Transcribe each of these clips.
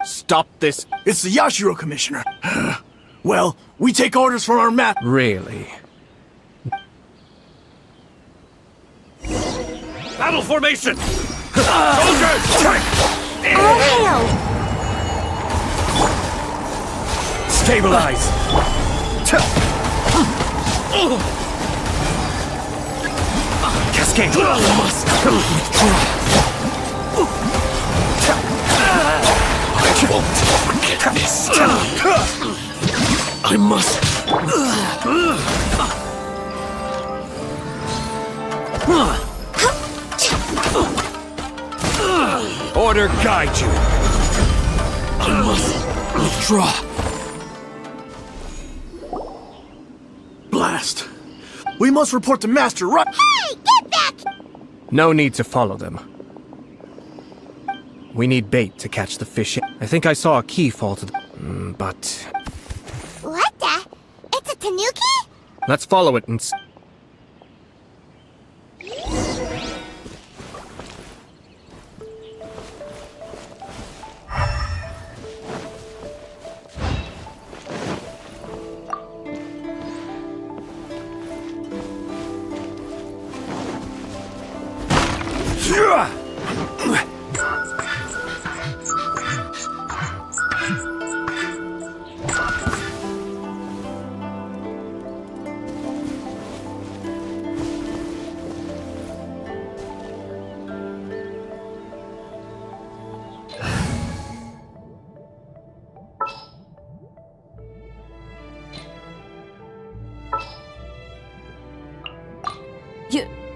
Stop this. It's the Yashiro Commissioner. Well, we take orders from our map. Really? Battle formation! Soldiers, strike! All hail! Stabilize! Cascade! Must withdraw! I won't forget this. I must. Order guide you. I must withdraw. Blast. We must report to Master right. Hey, get back! No need to follow them. We need bait to catch the fish. I think I saw a key fall to the... but... What the? It's a tanuki? Let's follow it and...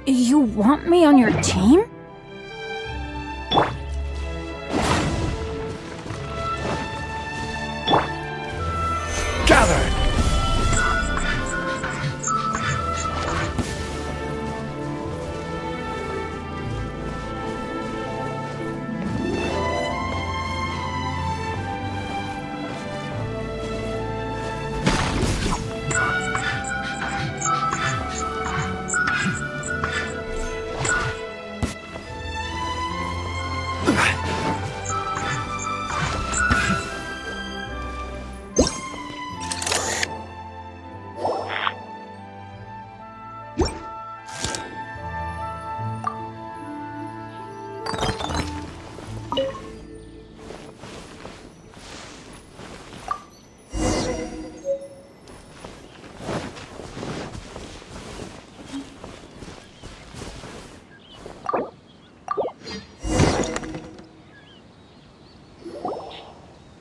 You want me on your team? Gather!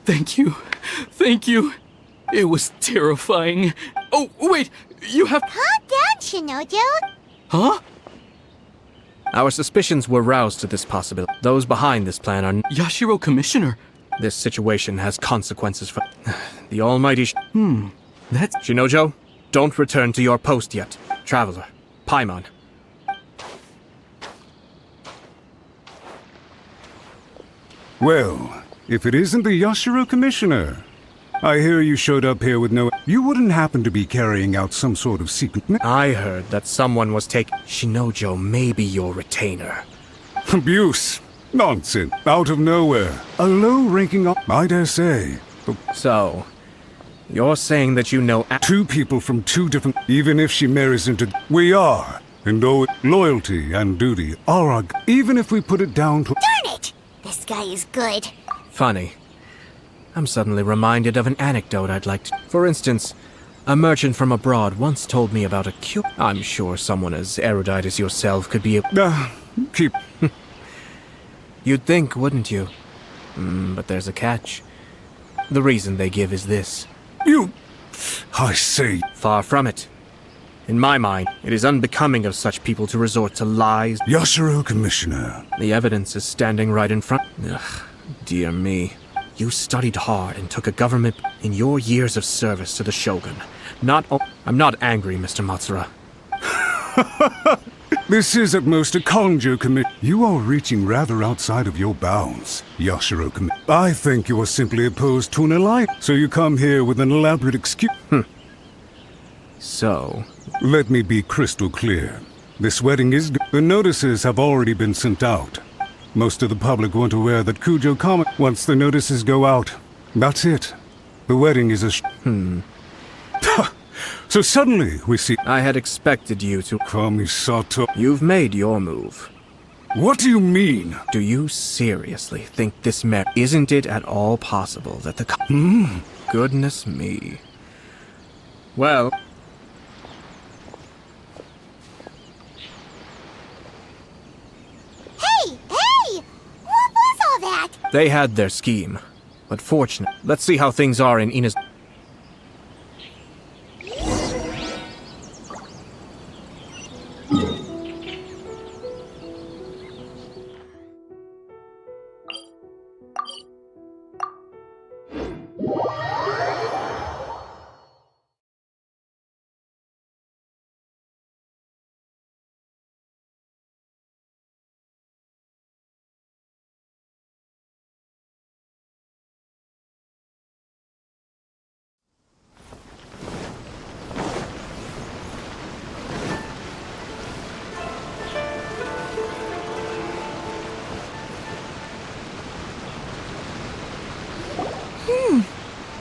Thank you. Thank you. It was terrifying. Oh, wait! You have... Calm down, Shinojo. Huh? Our suspicions were roused to this possibility. Those behind this plan are... Yashiro Commissioner. This situation has consequences for... the almighty... That's... Shinojo, don't return to your post yet. Traveler, Paimon. Well, if it isn't the Yashiro Commissioner. I hear you showed up here with no... You wouldn't happen to be carrying out some sort of secret... I heard that someone was taking... Shinojo may be your retainer. Abuse. Nonsense. Out of nowhere. A low-ranking... I dare say. So, You're saying that you know... Two people from two different... Even if she marries into... We are. And though loyalty and duty are our... Even if we put it down to... Darn it! This guy is good. Funny. I'm suddenly reminded of an anecdote I'd like to... For instance, a merchant from abroad once told me about a cute... I'm sure someone as erudite as yourself could be a... Keep... You'd think, wouldn't you? But there's a catch. The reason they give is this. You... I say... Far from it. In my mind, it is unbecoming of such people to resort to lies. Yashiro, Commissioner. The evidence is standing right in front... Ugh, dear me. You studied hard and took a government in your years of service to the Shogun. I'm not angry, Mr. Matsura. This is at most a conjo commit. You are reaching rather outside of your bounds, Yashiro commit. I think you are simply opposed to an alliance, so you come here with an elaborate excuse. So... Let me be crystal clear. This wedding is... The notices have already been sent out. Most of the public weren't aware that Kujo Kama... Once the notices go out, that's it. The wedding is a... So suddenly, we see... I had expected you to... Kamisato... You've made your move. What do you mean? Do you seriously think this Isn't it at all possible that the... Goodness me. Well... Hey! Hey! What was all that? They had their scheme. But fortunate. Let's see how things are in Ina's...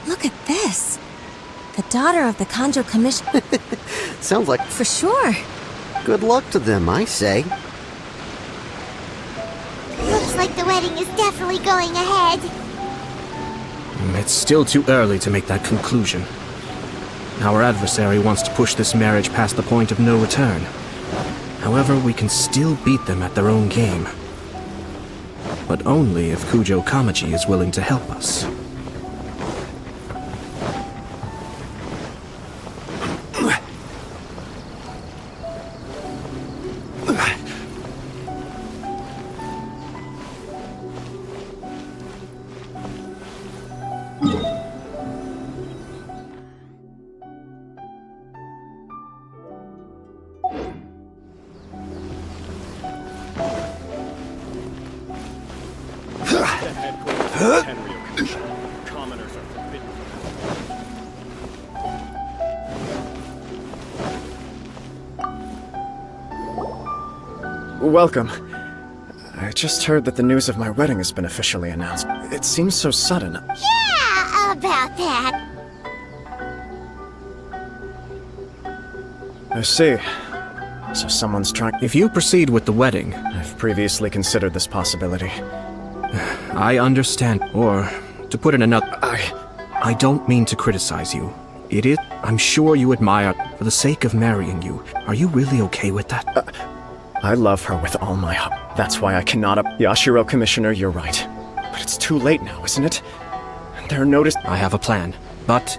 Look at this. The daughter of the Kanjo Commission. Sounds like For sure. good luck to them, I say. Looks like the wedding is definitely going ahead. It's still too early to make that conclusion. Our adversary wants to push this marriage past the point of no return. However, we can still beat them at their own game. But only if Kujo Kamaji is willing to help us. Welcome. I just heard that the news of my wedding has been officially announced. It seems so sudden. Yeah, about that. I see. So someone's trying... If you proceed with the wedding, I've previously considered this possibility. I understand. Or, to put it another... I don't mean to criticize you. It is... I'm sure you admire... For the sake of marrying you, are you really okay with that? I love her with all my heart. That's why I cannot... Yashiro, Commissioner, you're right. But it's too late now, isn't it? There are notice... I have a plan, but...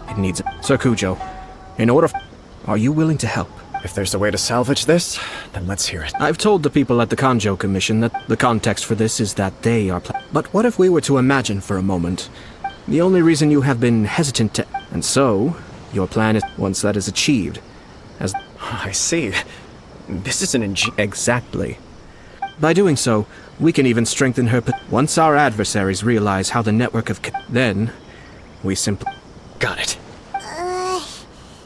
It needs... Sir Kujo, in order... Are you willing to help? If there's a way to salvage this, then let's hear it. I've told the people at the Kanjo Commission that the context for this is that they are... But what if we were to imagine for a moment... The only reason you have been hesitant to... And so, your plan is... Once that is achieved... As... I see. This is an Exactly. By doing so, we can even strengthen her... Once our adversaries realize how the network of... Then, we simply... Got it.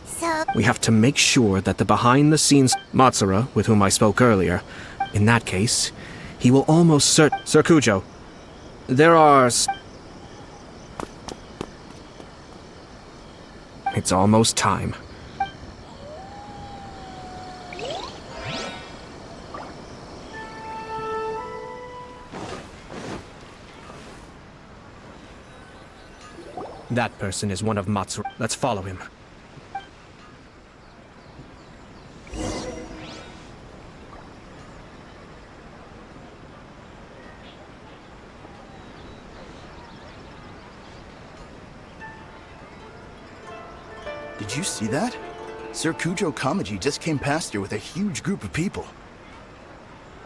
So... We have to make sure that the behind-the-scenes... Matsura, with whom I spoke earlier... In that case, he will almost Sir Kujo, there are... It's almost time. That person is one of Matsu. Let's follow him. Did you see that? Sir Kujo Kamaji just came past here with a huge group of people.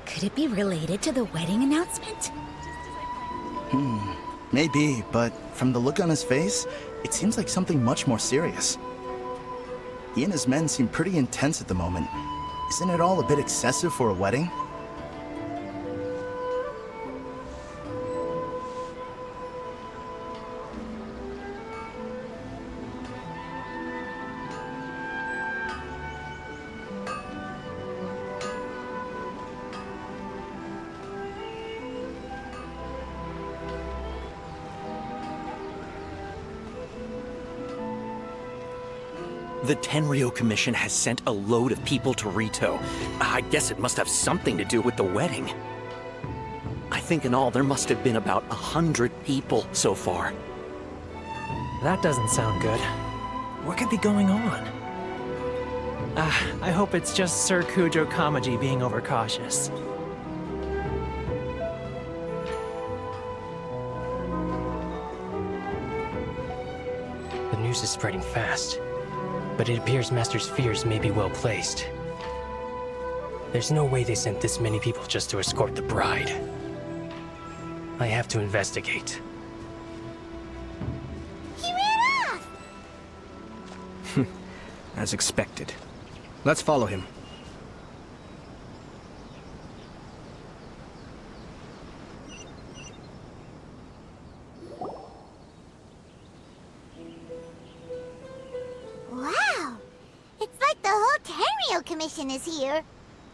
Could it be related to the wedding announcement? Maybe, but from the look on his face, it seems like something much more serious. He and his men seem pretty intense at the moment. Isn't it all a bit excessive for a wedding? The Tenryo Commission has sent a load of people to Rito. I guess it must have something to do with the wedding. I think in all there must have been about 100 people so far. That doesn't sound good. What could be going on? I hope it's just Sir Kujo Kamaji being overcautious. The news is spreading fast, but it appears Master's fears may be well placed. There's no way they sent this many people just to escort the bride. I have to investigate. He ran off! As expected. Let's follow him. Wow! It's like the whole Tenryo Commission is here.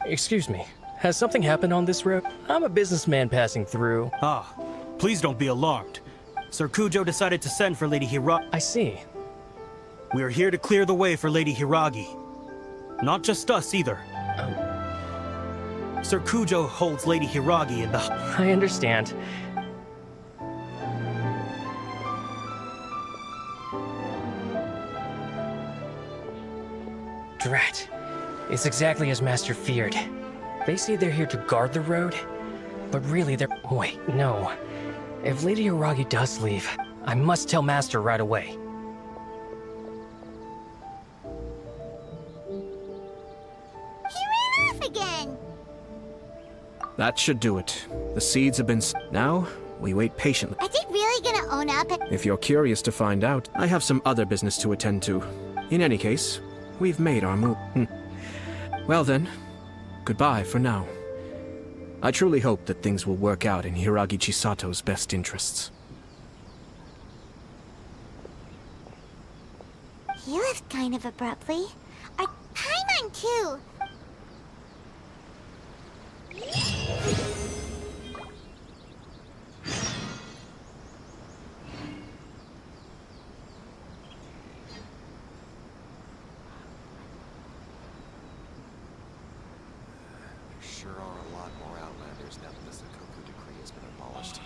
Excuse me, has something happened on this road? I'm a businessman passing through. Ah, please don't be alarmed. Sir Kujo decided to send for Lady Hiragi. I see. We are here to clear the way for Lady Hiragi. Not just us either. Sir Kujo holds Lady Hiragi in the... I understand. Drat. It's exactly as Master feared. They say they're here to guard the road, but really they're... Wait, no. If Lady Hiragi does leave, I must tell Master right away. He ran off again! That should do it. The seeds have been... Now, we wait patiently. Are they really gonna own up? If you're curious to find out, I have some other business to attend to. In any case, we've made our move. Well then, goodbye for now. I truly hope that things will work out in Hiragi Chisato's best interests. He left kind of abruptly. Our Paimon too! Sure are a lot more Outlanders now that the Sakoku decree has been abolished.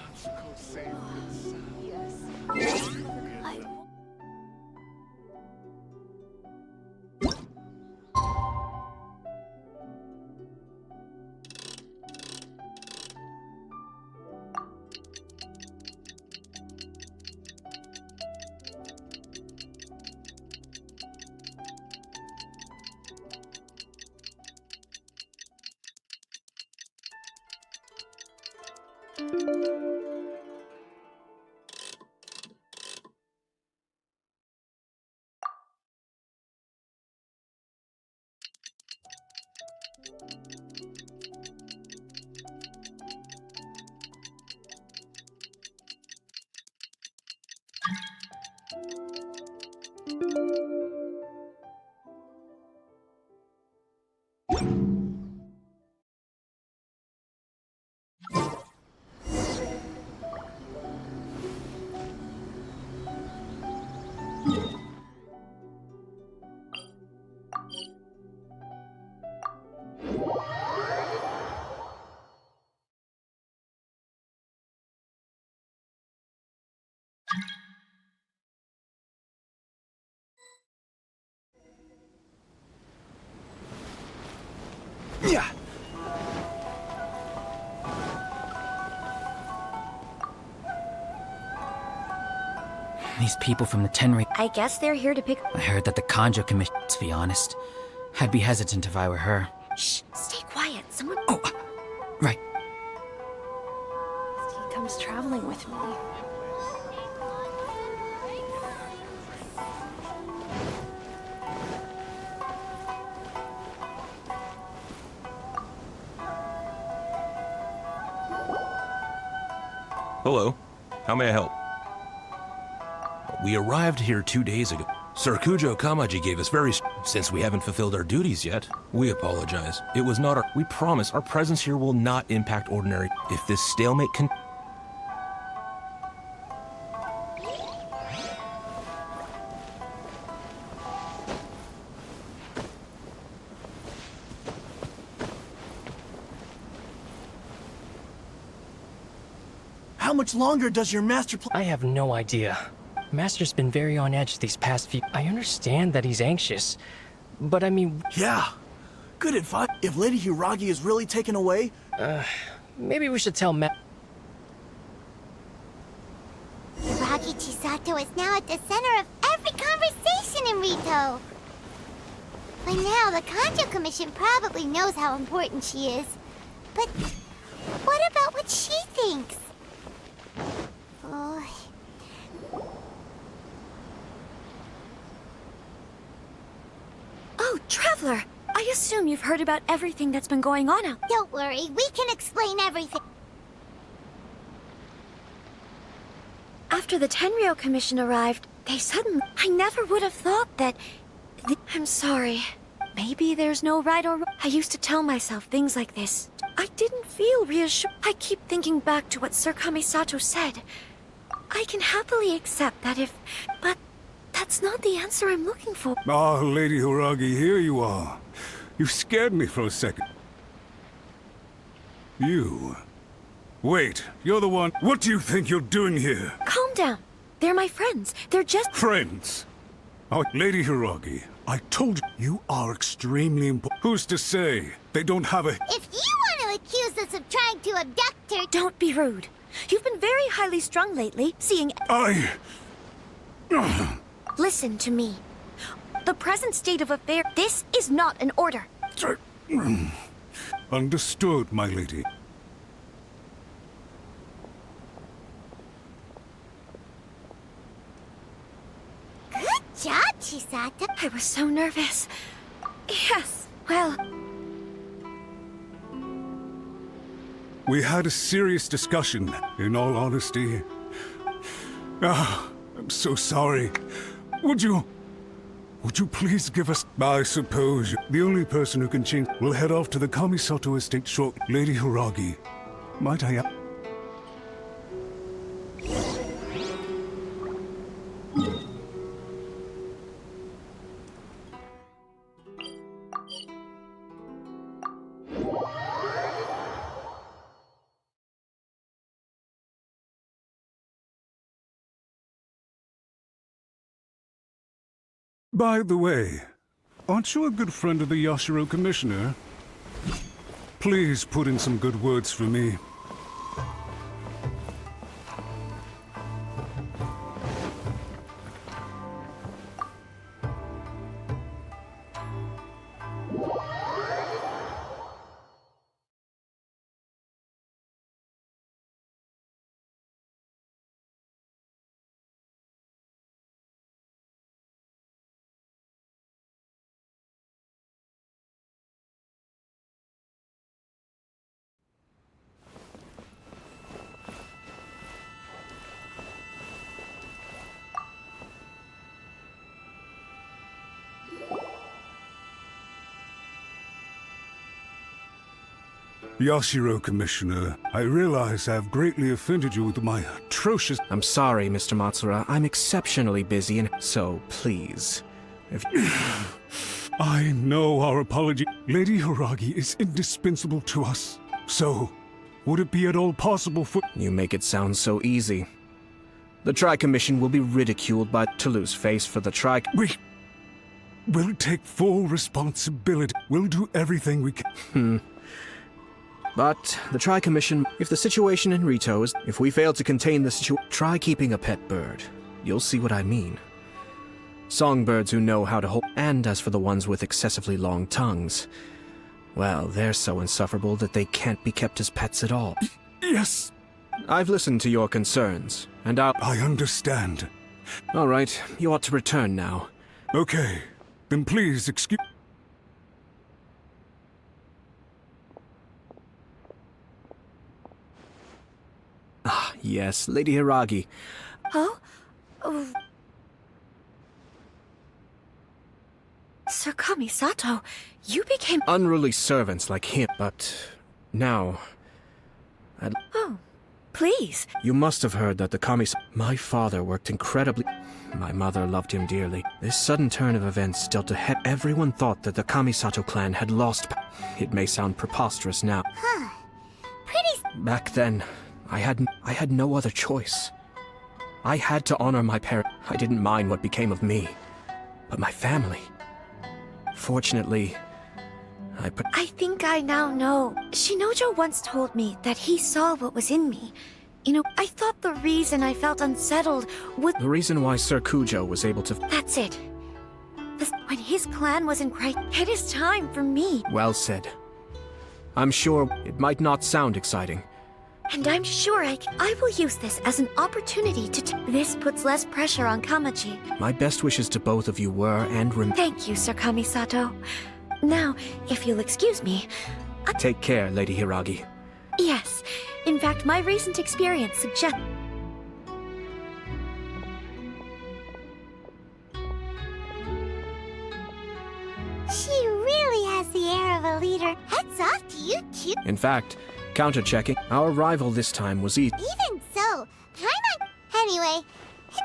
Yeah. These people from the Tenri... I guess they're here to pick... I heard that the Kanjo Commission... To be honest, I'd be hesitant if I were her. Shh, stay quiet. Someone... Oh, right. He comes traveling with me. Hello. How may I help? We arrived here 2 days ago. Sir Kujo Kamaji gave us Since we haven't fulfilled our duties yet, we apologize. It was not our... We promise our presence here will not impact ordinary... If this stalemate can... How much longer does your master I have no idea. Master's been very on edge these past few... I understand that he's anxious, but I mean... Yeah. Good advice. If Lady Hiragi is really taken away... maybe we should tell Hiragi Chisato is now at the center of every conversation in Rito. By now, the Kanjo Commission probably knows how important she is. But what about what she thinks? Oh... Oh, Traveler! I assume you've heard about everything that's been going on out... Don't worry, we can explain everything. After the Tenryou Commission arrived, they suddenly... I never would have thought that... I'm sorry. Maybe there's no right or wrong. I used to tell myself things like this. I didn't feel reassured. I keep thinking back to what Sir Kamisato said. I can happily accept that if... But that's not the answer I'm looking for. Ah, Lady Hiragi, here you are. You scared me for a second. You... Wait, you're the one... What do you think you're doing here? Calm down. They're my friends. They're just... Friends? Oh, Lady Hiragi, I told you, you are extremely important. Who's to say they don't have a... If you want to accuse us of trying to abduct her... Don't be rude. You've been very highly strung lately, seeing... Listen to me. The present state of affairs... This is not an order. Understood, my lady. Good job, Chisato. I was so nervous. Yes, well... We had a serious discussion, in all honesty. I'm so sorry. Would you please give us... I suppose the only person who can change... will head off to the Kamisato estate shortly. Lady Hiragi, might I... By the way, aren't you a good friend of the Yashiro Commissioner? Please put in some good words for me. Yashiro, Commissioner, I realize I've greatly offended you with my atrocious... I'm sorry, Mr. Matsura. I'm exceptionally busy and... So, please, if... I know our apology. Lady Hiragi is indispensable to us. So, would it be at all possible for... You make it sound so easy. The Tri-Commission will be ridiculed by Toulouse's face for the We'll take full responsibility. We'll do everything we can. But the Tri-Commission, if the situation in Rito is... If we fail to contain the situation, try keeping a pet bird. You'll see what I mean. Songbirds who know how to hold... And as for the ones with excessively long tongues, well, they're so insufferable that they can't be kept as pets at all. Yes! I've listened to your concerns, and I understand. All right, you ought to return now. Okay, then please excuse... Ah, yes, Lady Hiragi. Oh? Oh. Sir Kamisato, you became... Unruly servants like him, but now... Oh, please. You must have heard that the Kamisato... My father worked incredibly... My mother loved him dearly. This sudden turn of events dealt a head... Everyone thought that the Kamisato clan had lost... It may sound preposterous now. Huh. Pretty... Back then, I had no other choice. I had to honor my parents. I didn't mind what became of me. But my family... Fortunately, I think I now know. Shinojo once told me that he saw what was in me. You know, I thought the reason I felt unsettled was... The reason why Sir Kujo was able to... That's it. When his clan was in crisis, it is time for me. Well said. I'm sure it might not sound exciting. And I'm sure I will use this as an opportunity to... This puts less pressure on Kamaji. My best wishes to both of you were and Thank you, Sir Kamisato. Now, if you'll excuse me... Take care, Lady Hiragi. Yes. In fact, my recent experience suggests... She really has the air of a leader. Hats off to you two. In fact, counter-checking, our rival this time was easy. Even so, Anyway...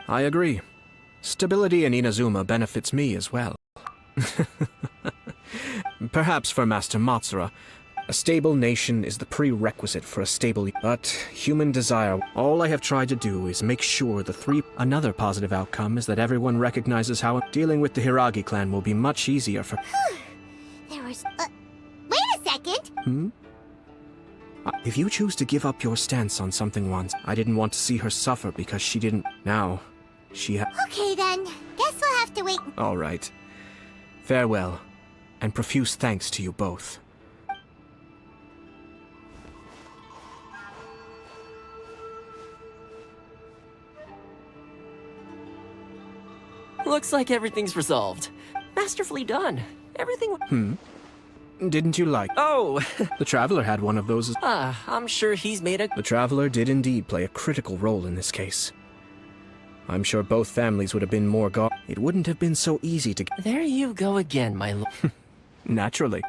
I agree. Stability in Inazuma benefits me as well. Perhaps for Master Matsura, a stable nation is the prerequisite for a stable... But human desire, all I have tried to do is make sure the three... Another positive outcome is that everyone recognizes how dealing with the Hiragi clan will be much easier for... There was... wait a second! If you choose to give up your stance on something once, I didn't want to see her suffer because she didn't... Now, she Okay then, guess we'll have to wait. All right. Farewell, and profuse thanks to you both. Looks like everything's resolved. Masterfully done. Everything... Didn't you like... Oh! The Traveler had one of those... I'm sure he's made a... The Traveler did indeed play a critical role in this case. I'm sure both families would have been more It wouldn't have been so easy to... There you go again, my lord. Naturally.